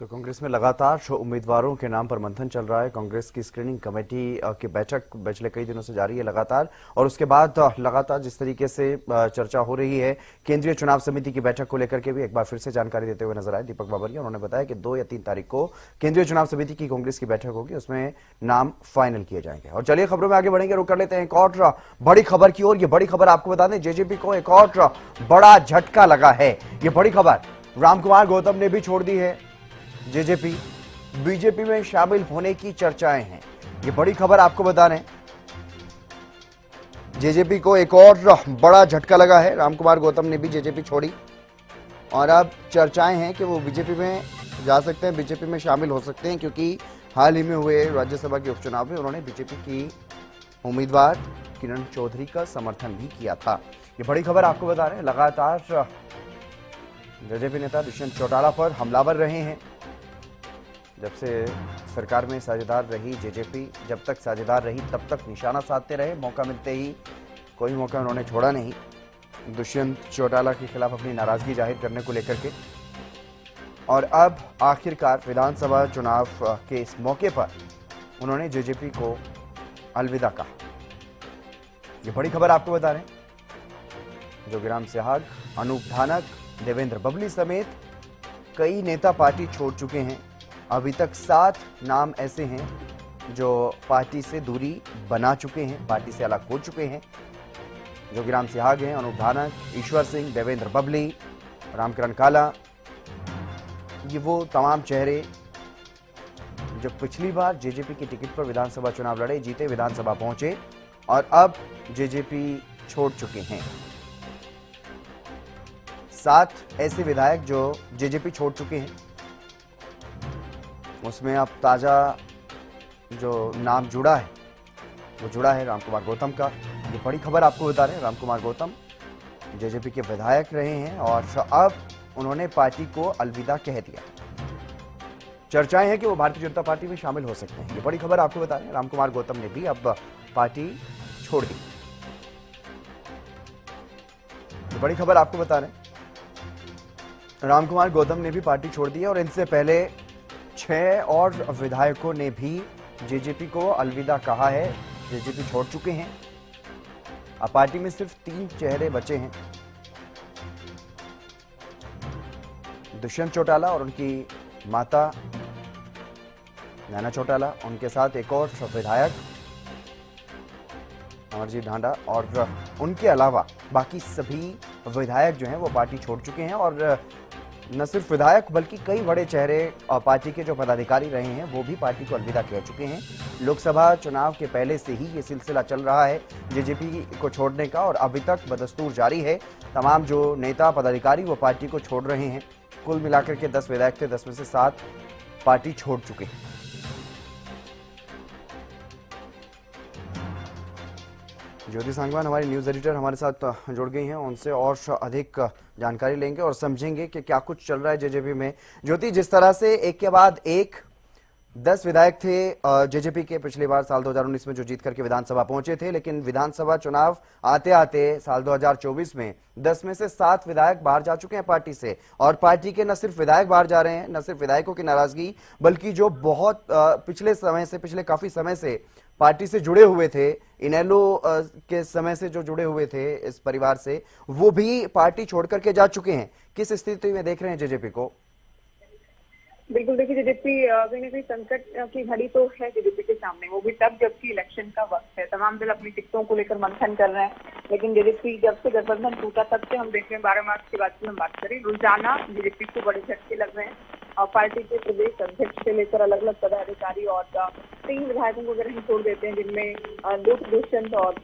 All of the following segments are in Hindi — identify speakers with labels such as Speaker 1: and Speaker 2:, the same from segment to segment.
Speaker 1: तो कांग्रेस में लगातार उम्मीदवारों के नाम पर मंथन चल रहा है। कांग्रेस की स्क्रीनिंग कमेटी की बैठक पिछले कई दिनों से जारी है लगातार, और उसके बाद लगातार जिस तरीके से चर्चा हो रही है, केंद्रीय चुनाव समिति की बैठक को लेकर के भी एक बार फिर से जानकारी देते हुए नजर आए दीपक बाबरिया। उन्होंने बताया कि 2 या 3 तारीख को केंद्रीय चुनाव समिति की कांग्रेस की बैठक होगी, उसमें नाम फाइनल किए जाएंगे। और चलिए खबरों में आगे बढ़ेंगे, रुक कर लेते हैं एक और बड़ी खबर की ओर। ये बड़ी खबर आपको बता दें, जेजेपी को एक और बड़ा झटका लगा है। ये बड़ी खबर, रामकुमार गौतम ने भी छोड़ दी है जेजेपी, बीजेपी में शामिल होने की चर्चाएं हैं। ये बड़ी खबर आपको बता रहे हैं, जेजेपी को एक और बड़ा झटका लगा है। रामकुमार गौतम ने भी जेजेपी छोड़ी और अब चर्चाएं हैं कि वो बीजेपी में जा सकते हैं, बीजेपी में शामिल हो सकते हैं, क्योंकि हाल ही में हुए राज्यसभा के उपचुनाव में उन्होंने बीजेपी की उम्मीदवार किरण चौधरी का समर्थन भी किया था। ये बड़ी खबर आपको बता रहे हैं, लगातार जेजेपी नेता दुष्यंत चौटाला पर हमलावर रहे हैं। जब से सरकार में साझेदार रही जेजेपी, जब तक साझेदार रही तब तक निशाना साधते रहे, मौका मिलते ही कोई मौका उन्होंने छोड़ा नहीं दुष्यंत चौटाला के खिलाफ अपनी नाराजगी जाहिर करने को लेकर के। और अब आखिरकार विधानसभा चुनाव के इस मौके पर उन्होंने जेजेपी को अलविदा कहा। ये बड़ी खबर आपको बता रहे हैं, जोगीराम सिहाग, अनूप धानक, देवेंद्र बबली समेत कई नेता पार्टी छोड़ चुके हैं। अभी तक 7 नाम ऐसे हैं जो पार्टी से दूरी बना चुके हैं, पार्टी से अलग हो चुके हैं। जोगीराम सिहाग हैं, अनूप धानक, ईश्वर सिंह, देवेंद्र बबली, रामकरण काला, ये वो तमाम चेहरे जो पिछली बार जेजेपी की टिकट पर विधानसभा चुनाव लड़े, जीते, विधानसभा पहुंचे और अब जेजेपी छोड़ चुके हैं। 7 ऐसे विधायक जो जेजेपी छोड़ चुके हैं, उसमें अब ताजा जो नाम जुड़ा है वो जुड़ा है रामकुमार गौतम का। ये बड़ी खबर आपको बता रहे हैं, रामकुमार गौतम जेजेपी के विधायक रहे हैं और अब उन्होंने पार्टी को अलविदा कह दिया। चर्चाएं हैं कि वो भारतीय जनता पार्टी में शामिल हो सकते हैं। ये बड़ी खबर आपको बता रहे हैं, रामकुमार गौतम ने भी अब पार्टी छोड़ दी। ये बड़ी खबर आपको बता रहे हैं, रामकुमार गौतम ने भी पार्टी छोड़ दी है और इनसे पहले 6 और विधायकों ने भी जेजेपी को अलविदा कहा है, जेजेपी छोड़ चुके हैं। अब पार्टी में सिर्फ 3 चेहरे बचे हैं, दुष्यंत चौटाला और उनकी माता नैना चौटाला, उनके साथ एक और विधायक अमरजीत ढांडा, और उनके अलावा बाकी सभी विधायक जो हैं वो पार्टी छोड़ चुके हैं। और न सिर्फ विधायक बल्कि कई बड़े चेहरे और पार्टी के जो पदाधिकारी रहे हैं वो भी पार्टी को अलविदा कह चुके हैं। लोकसभा चुनाव के पहले से ही ये सिलसिला चल रहा है जेजेपी को छोड़ने का, और अभी तक बदस्तूर जारी है। तमाम जो नेता पदाधिकारी वो पार्टी को छोड़ रहे हैं। कुल मिलाकर के 10 विधायक थे, 10 में से 7 पार्टी छोड़ चुके हैं। ज्योति सांगवान हमारी न्यूज एडिटर हमारे साथ जुड़ गई हैं, उनसे और अधिक जानकारी लेंगे और समझेंगे कि क्या कुछ चल रहा है जेजेपी में। ज्योति, जिस तरह से एक के बाद एक 10 विधायक थे जेजेपी के पिछली बार साल 2019 में जो जीत करके विधानसभा पहुंचे थे, लेकिन विधानसभा चुनाव आते आते साल 2024 में 10 में से 7 विधायक बाहर जा चुके हैं पार्टी से। और पार्टी के न सिर्फ विधायक बाहर जा रहे हैं, न सिर्फ विधायकों की नाराजगी, बल्कि जो बहुत पिछले काफी समय से पार्टी से जुड़े हुए थे, इनेलो के समय से जो जुड़े हुए थे इस परिवार से, वो भी पार्टी छोड़ करके जा चुके हैं। किस स्थिति में देख रहे हैं जेजेपी को?
Speaker 2: बिल्कुल, देखिए जेजेपी कहीं ना कहीं संकट की घड़ी तो है जेजेपी के सामने, वो भी तब जबकि इलेक्शन का वक्त है। तमाम दल अपनी टिकटों को लेकर मंथन कर रहे हैं, लेकिन जेजेपी जब से गठबंधन टूटा तब से हम देख रहे हैं, 12 मार्च के बाद की हम बात करें, रोजाना जेजेपी को बड़े झटके लग रहे हैं। और पार्टी के प्रदेश अध्यक्ष से लेकर अलग अलग पदाधिकारी और 3 विधायकों को अगर हम छोड़ देते हैं, जिनमें 2 दुष्यंत और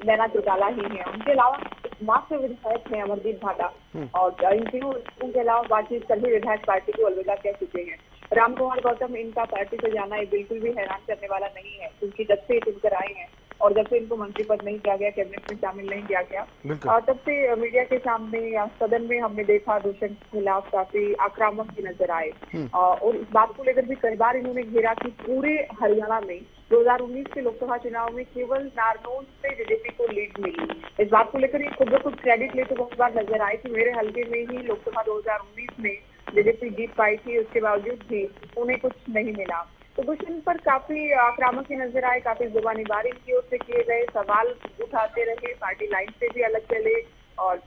Speaker 2: नैना चौटाला ही है। उनके अलावा मात्र विधायक हैं अमरजीत ढांडा, और इन तीनों के अलावा बाकी सभी विधायक पार्टी को अलविदा कह चुके हैं। रामकुमार गौतम, इनका पार्टी से जाना ये बिल्कुल भी हैरान करने वाला नहीं है, क्योंकि जब से चुनकर आए हैं और जब से इनको मंत्री पद नहीं दिया गया, कैबिनेट में शामिल नहीं किया गया, और तब से मीडिया के सामने या सदन में हमने देखा दुष्यंत के खिलाफ काफी आक्रामक भी नजर आए। और इस बात को लेकर भी कई बार इन्होंने घेरा कि पूरे हरियाणा में 2019 के लोकसभा चुनाव में केवल नारनौल से जेजेपी को लीड मिली। इस बात को लेकर ये खुद ब खुद क्रेडिट लेते बहुत बार नजर आए कि मेरे हल्के में ही लोकसभा 2019 में बीजेपी जीत पाई थी, उसके बावजूद भी उन्हें कुछ नहीं मिला। तो दुष्यंत पर काफी आक्रामक ही नजर आए, काफी जुबानीबारी की ओर से किए गए, सवाल उठाते रहे, पार्टी लाइन से भी अलग चले। और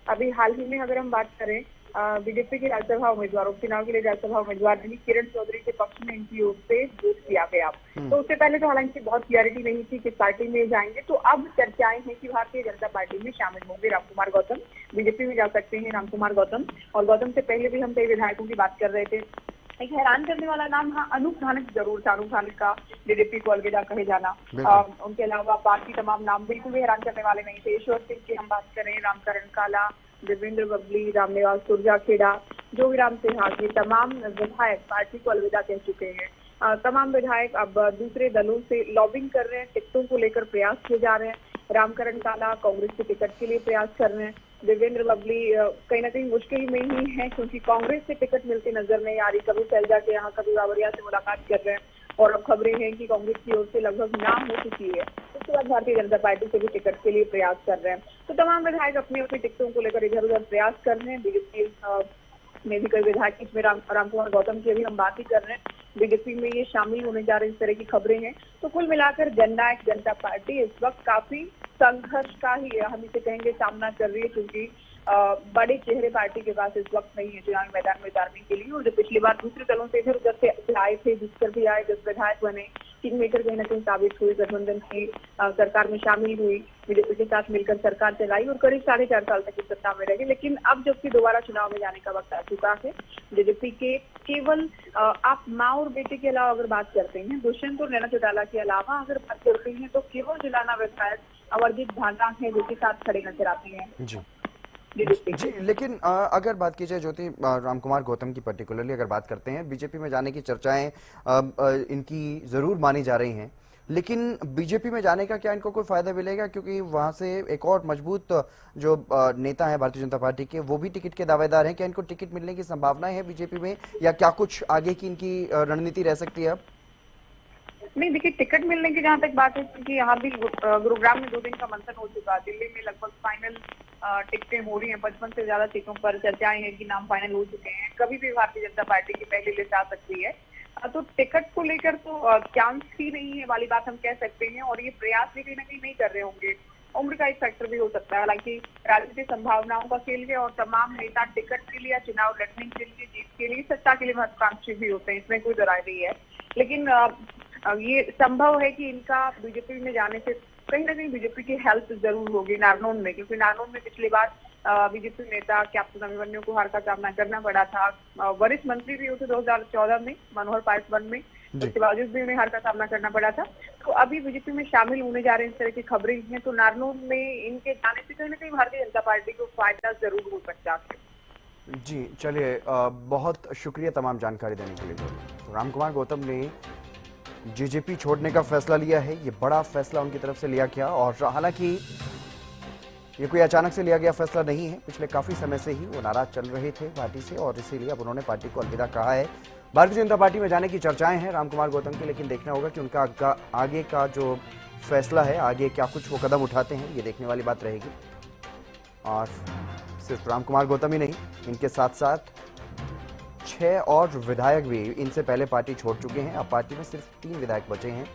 Speaker 2: अभी हाल ही में अगर हम बात करें बीजेपी के राज्यसभा उम्मीदवारों, चुनाव के लिए राज्यसभा उम्मीदवार नहीं, किरण चौधरी के पक्ष में इनकी ओर से वोट किया गया। तो उससे पहले तो हालांकि बहुत क्लियरिटी नहीं थी किस पार्टी में जाएंगे। तो अब चर्चाएं हैं कि भारतीय जनता पार्टी में शामिल होंगे रामकुमार गौतम, बीजेपी में जा सकते हैं रामकुमार गौतम। और गौतम से पहले भी हम कई विधायकों की बात कर रहे थे। एक हैरान करने वाला नाम, हाँ, अनूप धानक जरूर था। अनूप धानक का बीजेपी को अलविदा कहे जाना, उनके अलावा बाकी तमाम नाम बिल्कुल भी हैरान करने वाले नहीं थे। ईश्वर सिंह की हम बात करें, रामकरण काला, देवेंद्र बबली, रामनिवास सुरजाखेड़ा, जोगीराम सिहाग, ये तमाम विधायक पार्टी को अलविदा कह चुके हैं। तमाम विधायक अब दूसरे दलों से लॉबिंग कर रहे हैं, टिकटों को लेकर प्रयास किए जा रहे हैं। रामकरण काला कांग्रेस के टिकट के लिए प्रयास कर रहे हैं। देवेंद्र बबली कहीं ना कहीं मुश्किल में ही है, क्योंकि कांग्रेस से टिकट मिलती नजर नहीं आ रही। कभी सैलजा के यहाँ, कभी बाबरिया से मुलाकात कर रहे हैं, और अब खबरें हैं कि कांग्रेस की ओर से लगभग ना हो चुकी है। उसके बाद भारतीय जनता पार्टी से भी टिकट के लिए प्रयास कर रहे हैं। तो तमाम विधायक अपनी अपनी टिकटों को लेकर इधर उधर प्रयास कर रहे हैं। बीजेपी में भी कई विधायक, इसमें रामकुमार गौतम की अभी हम बात ही कर रहे हैं, बीजेपी में ये शामिल होने जा रहे हैं, इस तरह की खबरें हैं। तो कुल मिलाकर जननायक जनता पार्टी इस वक्त काफी संघर्ष का ही हम इसे कहेंगे सामना कर रही है, क्योंकि बड़े चेहरे पार्टी के पास इस वक्त नहीं है चुनावी मैदान में उतारने के लिए। और जो पिछली बार दूसरे दलों से इधर उधर से आए थे, जिसकर भी आए, 10 विधायक बने, किंग मेकर कहीं ना कहीं साबित हुई, गठबंधन की सरकार में शामिल हुई, बीजेपी के साथ मिलकर सरकार चलाई और करीब 4.5 साल तक इस सत्ता में रही। लेकिन अब जबकि दोबारा चुनाव में जाने का वक्त आ चुका है, बीजेपी के केवल आप माँ और बेटे के अलावा अगर बात करते हैं, दुष्यंत और नैना चौटाला के अलावा अगर बात करते हैं, तो केवल जिलाना विधायक अमरजीत भांडा है जो के साथ खड़े नजर आते हैं।
Speaker 1: जी, लेकिन अगर बात की जाए ज्योति, रामकुमार गौतम की पर्टिकुलरली अगर बात करते हैं, बीजेपी में जाने की चर्चाएं इनकी जरूर मानी जा रही हैं, लेकिन बीजेपी में जाने का क्या इनको कोई फायदा मिलेगा? क्योंकि वहां से एक और मजबूत जो नेता है भारतीय जनता पार्टी के, वो भी टिकट के दावेदार हैं। क्या इनको टिकट मिलने की संभावनाएं है बीजेपी में, या क्या कुछ आगे की इनकी रणनीति रह सकती है अब?
Speaker 2: नहीं, देखिए, टिकट मिलने की जहाँ तक बात है, क्योंकि यहाँ भी गुरुग्राम में 2 दिन का मंथन हो चुका है, दिल्ली में लगभग फाइनल टिकटें हो रही हैं, 55 से ज्यादा सीटों पर चर्चाएं हैं कि नाम फाइनल हो चुके हैं। कभी भी भारतीय जनता पार्टी की पहली लिस्ट आ सकती है। तो टिकट को लेकर तो चांस ही नहीं है वाली बात हम कह सकते हैं, और ये प्रयास भी कहीं ना कहीं नहीं कर रहे होंगे। उम्र का एक फैक्टर भी हो सकता है। हालांकि राजनीतिक संभावनाओं का खेल है, और तमाम नेता टिकट के लिए या चुनाव लड़ने के लिए, जीत के लिए, सत्ता के लिए महत्वाकांक्षी भी होते हैं, इसमें कोई दरार नहीं है। लेकिन ये संभव है कि इनका बीजेपी में जाने से कहीं ना कहीं बीजेपी की हेल्प जरूर होगी नारनौल में, क्योंकि नारनौल में पिछली बार बीजेपी नेता कैप्टन अभिमन्यु को हार का सामना करना पड़ा था। वरिष्ठ मंत्री भी हुए थे 2014 में, मनोहर पासवान में, उसके बावजूद भी उन्हें हार का सामना करना पड़ा था। तो अभी बीजेपी में शामिल होने जा रहे हैं, इस तरह की खबरें हैं। तो नारनौल में इनके जाने से कहीं ना कहीं भारतीय जनता पार्टी को फायदा जरूर हो सकता है।
Speaker 1: जी, चलिए, बहुत शुक्रिया तमाम जानकारी देने के लिए। तो रामकुमार गौतम ने जेजेपी छोड़ने का फैसला लिया है, ये बड़ा फैसला उनकी तरफ से लिया गया, और हालांकि ये कोई अचानक से लिया गया फैसला नहीं है। पिछले काफी समय से ही वो नाराज चल रहे थे पार्टी से, और इसीलिए अब उन्होंने पार्टी को अलविदा कहा है। भारतीय जनता पार्टी में जाने की चर्चाएं हैं रामकुमार गौतम की, लेकिन देखना होगा कि उनका आगे का जो फैसला है, आगे क्या कुछ वो कदम उठाते हैं, ये देखने वाली बात रहेगी। और सिर्फ रामकुमार गौतम ही नहीं, इनके साथ साथ 6 और विधायक भी इनसे पहले पार्टी छोड़ चुके हैं। अब पार्टी में सिर्फ 3 विधायक बचे हैं,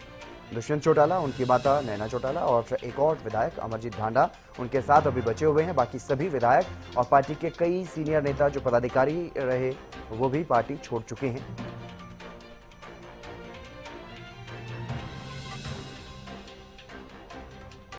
Speaker 1: दुष्यंत चौटाला, उनकी माता नैना चौटाला, और एक और विधायक अमरजीत भांडा उनके साथ अभी बचे हुए हैं। बाकी सभी विधायक और पार्टी के कई सीनियर नेता जो पदाधिकारी रहे, वो भी पार्टी छोड़ चुके हैं।